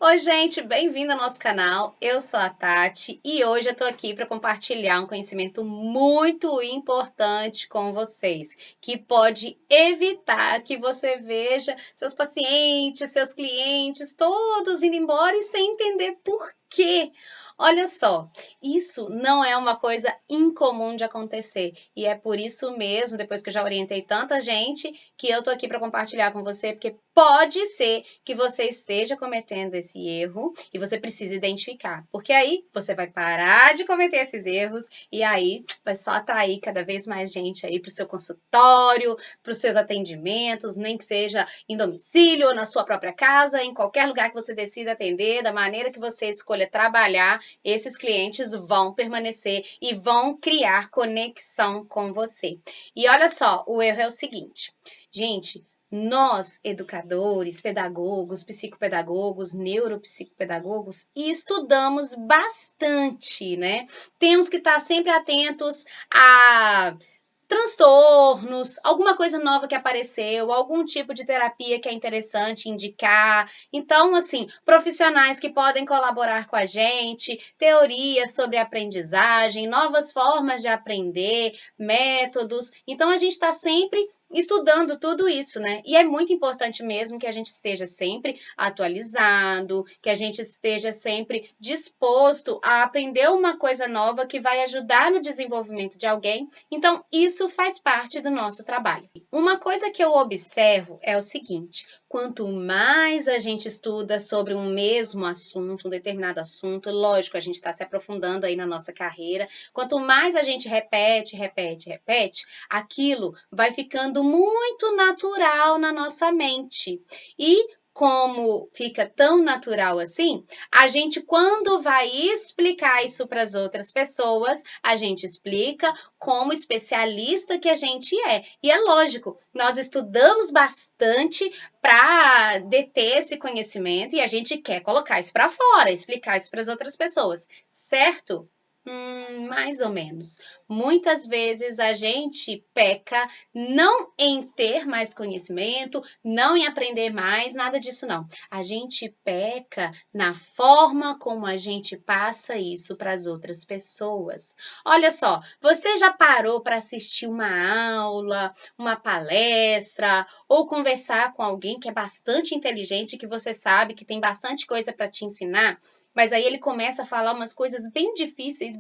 Oi, gente, bem-vindo ao nosso canal. Eu sou a Tati e hoje eu tô aqui para compartilhar um conhecimento muito importante com vocês, que pode evitar que você veja seus pacientes, seus clientes, todos indo embora e sem entender por quê. Olha só, isso não é uma coisa incomum de acontecer e é por isso mesmo, depois que eu já orientei tanta gente, que eu tô aqui para compartilhar com você, porque pode ser que você esteja cometendo esse erro e você precisa identificar, porque aí você vai parar de cometer esses erros e aí vai só atrair cada vez mais gente aí para o seu consultório, para os seus atendimentos, nem que seja em domicílio ou na sua própria casa, em qualquer lugar que você decida atender, da maneira que você escolha trabalhar, esses clientes vão permanecer e vão criar conexão com você. E olha só, o erro é o seguinte, gente, nós, educadores, pedagogos, psicopedagogos, neuropsicopedagogos, estudamos bastante, né? Temos que estar sempre atentos a transtornos, alguma coisa nova que apareceu, algum tipo de terapia que é interessante indicar. Então, assim, profissionais que podem colaborar com a gente, teorias sobre aprendizagem, novas formas de aprender, métodos. Então, a gente está sempre estudando tudo isso, né? E é muito importante mesmo que a gente esteja sempre atualizado, que a gente esteja sempre disposto a aprender uma coisa nova que vai ajudar no desenvolvimento de alguém. Então, isso faz parte do nosso trabalho. Uma coisa que eu observo é o seguinte: quanto mais a gente estuda sobre um mesmo assunto, um determinado assunto, lógico, a gente está se aprofundando aí na nossa carreira, quanto mais a gente repete, aquilo vai ficando muito natural na nossa mente. E como fica tão natural assim, a gente, quando vai explicar isso para as outras pessoas, a gente explica como especialista que a gente é. E é lógico, nós estudamos bastante para deter esse conhecimento e a gente quer colocar isso para fora, explicar isso para as outras pessoas, certo? Mais ou menos. Muitas vezes a gente peca não em ter mais conhecimento, não em aprender mais, nada disso não. A gente peca na forma como a gente passa isso para as outras pessoas. Olha só, você já parou para assistir uma aula, uma palestra ou conversar com alguém que é bastante inteligente, que você sabe que tem bastante coisa para te ensinar? Mas aí ele começa a falar umas coisas bem difíceis,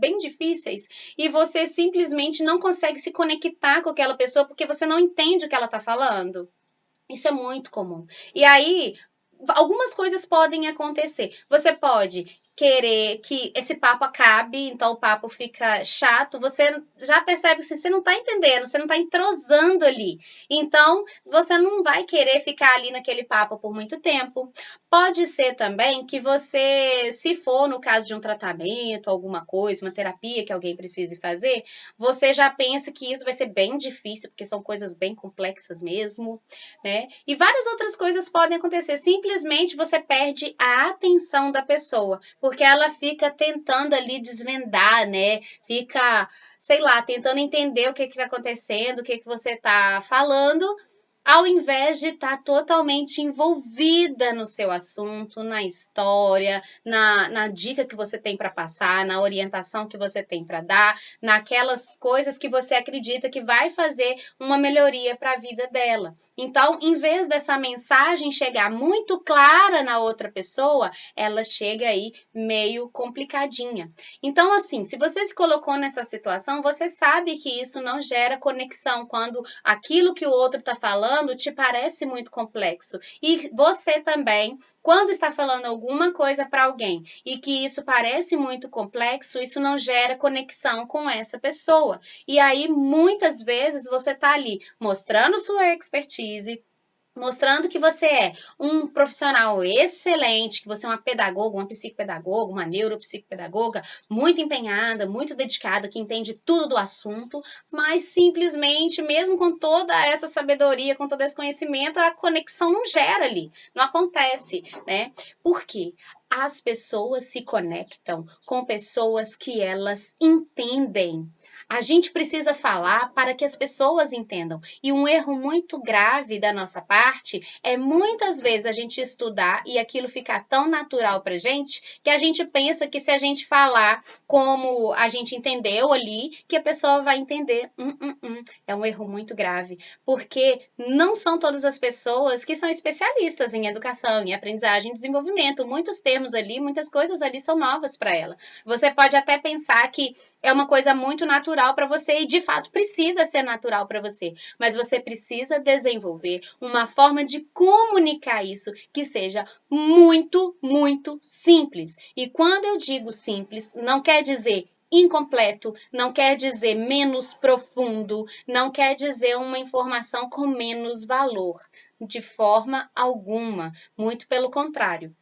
e você simplesmente não consegue se conectar com aquela pessoa porque você não entende o que ela está falando. Isso é muito comum. E aí, algumas coisas podem acontecer. Você pode querer que esse papo acabe, então o papo fica chato, você já percebe que você não está entendendo, você não está entrosando ali. Então, você não vai querer ficar ali naquele papo por muito tempo. Pode ser também que você, se for no caso de um tratamento, alguma coisa, uma terapia que alguém precise fazer, você já pensa que isso vai ser bem difícil, porque são coisas bem complexas mesmo, né? E várias outras coisas podem acontecer. Simplesmente você perde a atenção da pessoa, porque ela fica tentando ali desvendar, né? Fica, sei lá, tentando entender o que está acontecendo, o que você está falando, ao invés de estar totalmente envolvida no seu assunto, na história, na dica que você tem para passar, na orientação que você tem para dar, naquelas coisas que você acredita que vai fazer uma melhoria para a vida dela. Então, em vez dessa mensagem chegar muito clara na outra pessoa, ela chega aí meio complicadinha. Então, assim, se você se colocou nessa situação, você sabe que isso não gera conexão quando aquilo que o outro está falando te parece muito complexo. E você também, quando está falando alguma coisa para alguém e que isso parece muito complexo, isso não gera conexão com essa pessoa. E aí, muitas vezes, você está ali mostrando sua expertise, mostrando que você é um profissional excelente, que você é uma pedagoga, uma psicopedagoga, uma neuropsicopedagoga muito empenhada, muito dedicada, que entende tudo do assunto, mas simplesmente, mesmo com toda essa sabedoria, com todo esse conhecimento, a conexão não gera ali, não acontece, né? Por quê? As pessoas se conectam com pessoas que elas entendem. A gente precisa falar para que as pessoas entendam. E um erro muito grave da nossa parte é muitas vezes a gente estudar e aquilo ficar tão natural para gente que a gente pensa que se a gente falar como a gente entendeu ali, que a pessoa vai entender. É um erro muito grave, porque não são todas as pessoas que são especialistas em educação, em aprendizagem e desenvolvimento. Muitos termos ali, muitas coisas ali são novas para ela. Você pode até pensar que é uma coisa muito natural para você e de fato precisa ser natural para você, mas você precisa desenvolver uma forma de comunicar isso que seja muito, muito simples. E quando eu digo simples, não quer dizer incompleto, não quer dizer menos profundo, não quer dizer uma informação com menos valor, de forma alguma, muito pelo contrário.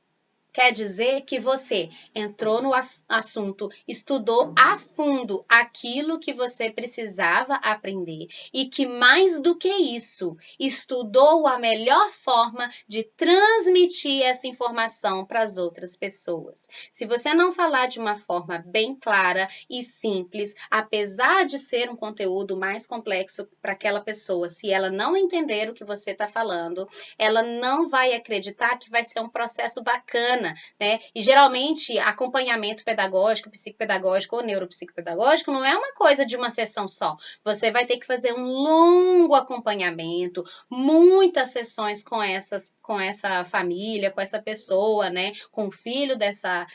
Quer dizer que você entrou no assunto, estudou a fundo aquilo que você precisava aprender e que, mais do que isso, estudou a melhor forma de transmitir essa informação para as outras pessoas. Se você não falar de uma forma bem clara e simples, apesar de ser um conteúdo mais complexo para aquela pessoa, se ela não entender o que você está falando, ela não vai acreditar que vai ser um processo bacana, né? E geralmente acompanhamento pedagógico, psicopedagógico ou neuropsicopedagógico não é uma coisa de uma sessão só. Você vai ter que fazer um longo acompanhamento, muitas sessões com essa família, com essa pessoa, né? Com o filho dessa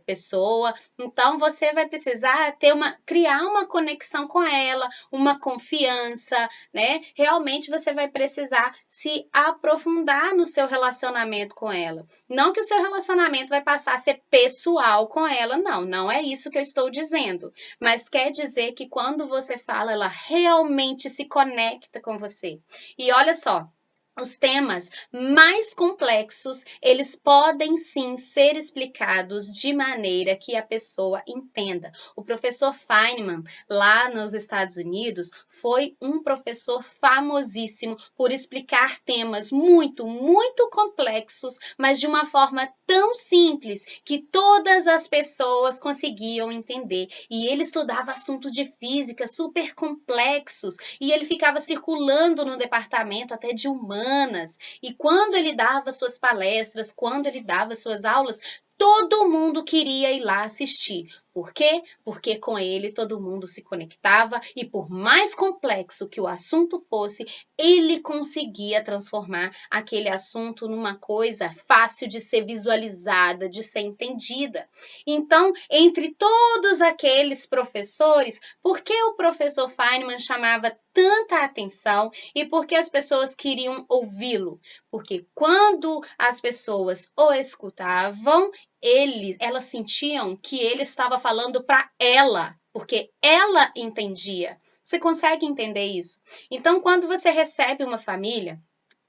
pessoa. Então você vai precisar criar uma conexão com ela, uma confiança, né? Realmente você vai precisar se aprofundar no seu relacionamento com ela. Não que o seu relacionamento vai passar a ser pessoal com ela, não é isso que eu estou dizendo. Mas quer dizer que quando você fala, ela realmente se conecta com você. E olha só, os temas mais complexos, eles podem sim ser explicados de maneira que a pessoa entenda. O professor Feynman, lá nos Estados Unidos, foi um professor famosíssimo por explicar temas muito, muito complexos, mas de uma forma tão simples que todas as pessoas conseguiam entender. E ele estudava assuntos de física super complexos e ele ficava circulando no departamento até de humanas. E quando ele dava suas palestras, quando ele dava suas aulas, todo mundo queria ir lá assistir. Por quê? Porque com ele todo mundo se conectava e por mais complexo que o assunto fosse, ele conseguia transformar aquele assunto numa coisa fácil de ser visualizada, de ser entendida. Então, entre todos aqueles professores, por que o professor Feynman chamava tanta atenção e por que as pessoas queriam ouvi-lo? Porque quando as pessoas o escutavam, elas sentiam que ele estava falando para ela, porque ela entendia. Você consegue entender isso? Então, quando você recebe uma família,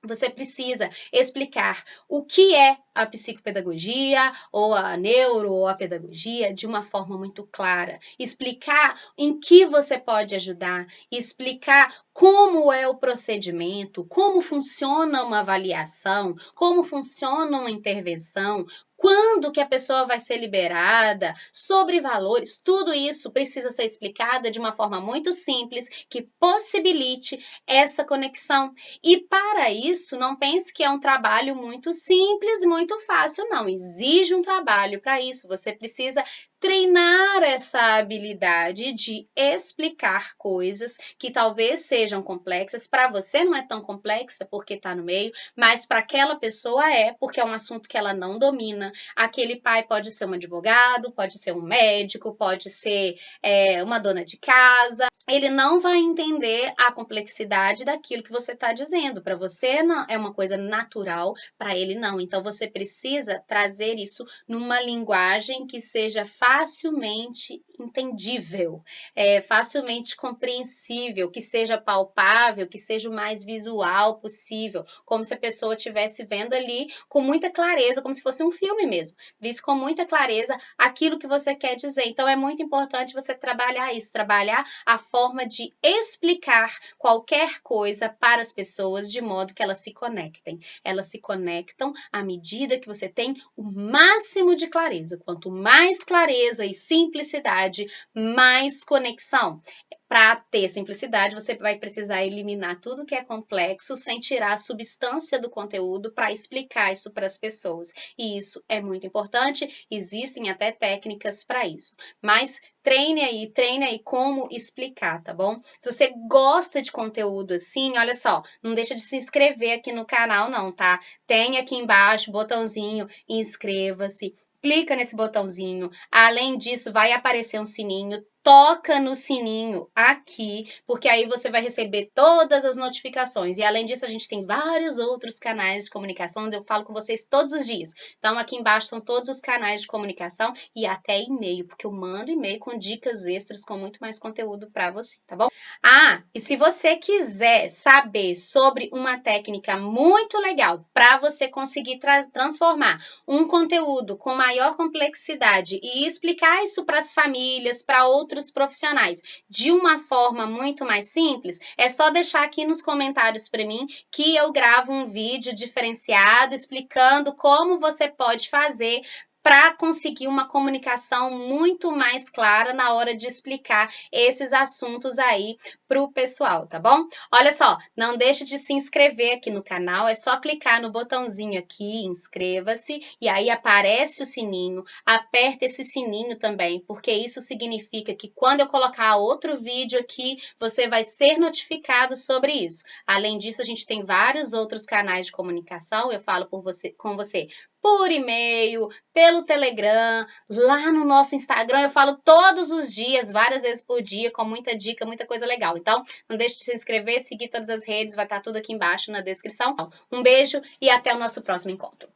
você precisa explicar o que é a psicopedagogia, ou a neuro, ou a pedagogia, de uma forma muito clara. Explicar em que você pode ajudar, explicar como é o procedimento, como funciona uma avaliação, como funciona uma intervenção, quando que a pessoa vai ser liberada, sobre valores, tudo isso precisa ser explicado de uma forma muito simples, que possibilite essa conexão. E para isso, não pense que é um trabalho muito simples, muito fácil, não. Exige um trabalho para isso. Você precisa treinar essa habilidade de explicar coisas que talvez sejam complexas. Para você não é tão complexa porque está no meio, mas para aquela pessoa é, porque é um assunto que ela não domina. Aquele pai pode ser um advogado, pode ser um médico, pode ser uma dona de casa. Ele não vai entender a complexidade daquilo que você está dizendo. Para você não, é uma coisa natural, para ele não. Então você precisa trazer isso numa linguagem que seja facilmente entendível, facilmente compreensível, que seja palpável, que seja o mais visual possível, como se a pessoa estivesse vendo ali com muita clareza, como se fosse um filme mesmo, visse com muita clareza aquilo que você quer dizer. Então é muito importante você trabalhar isso, trabalhar a forma de explicar qualquer coisa para as pessoas de modo que elas se conectem. Elas se conectam à medida medida que você tem o máximo de clareza. Quanto mais clareza e simplicidade, mais conexão. Para ter simplicidade, você vai precisar eliminar tudo que é complexo sem tirar a substância do conteúdo para explicar isso para as pessoas. E isso é muito importante, existem até técnicas para isso. Mas treine aí como explicar, tá bom? Se você gosta de conteúdo assim, olha só, não deixa de se inscrever aqui no canal não, tá? Tem aqui embaixo, botãozinho, inscreva-se. Clica nesse botãozinho. Além disso, vai aparecer um sininho. Toca no sininho aqui, porque aí você vai receber todas as notificações. E além disso, a gente tem vários outros canais de comunicação onde eu falo com vocês todos os dias. Então, aqui embaixo estão todos os canais de comunicação e até e-mail, porque eu mando e-mail com dicas extras, com muito mais conteúdo para você, tá bom? Ah, e se você quiser saber sobre uma técnica muito legal para você conseguir transformar um conteúdo com maior complexidade e explicar isso para as famílias, para outros profissionais, de uma forma muito mais simples, é só deixar aqui nos comentários para mim que eu gravo um vídeo diferenciado explicando como você pode fazer para conseguir uma comunicação muito mais clara na hora de explicar esses assuntos aí para o pessoal, tá bom? Olha só, não deixe de se inscrever aqui no canal, é só clicar no botãozinho aqui, inscreva-se, e aí aparece o sininho, aperta esse sininho também, porque isso significa que quando eu colocar outro vídeo aqui, você vai ser notificado sobre isso. Além disso, a gente tem vários outros canais de comunicação, eu falo com você por e-mail, pelo Telegram, lá no nosso Instagram, eu falo todos os dias, várias vezes por dia, com muita dica, muita coisa legal. Então, não deixe de se inscrever, seguir todas as redes, vai estar tudo aqui embaixo na descrição. Um beijo e até o nosso próximo encontro.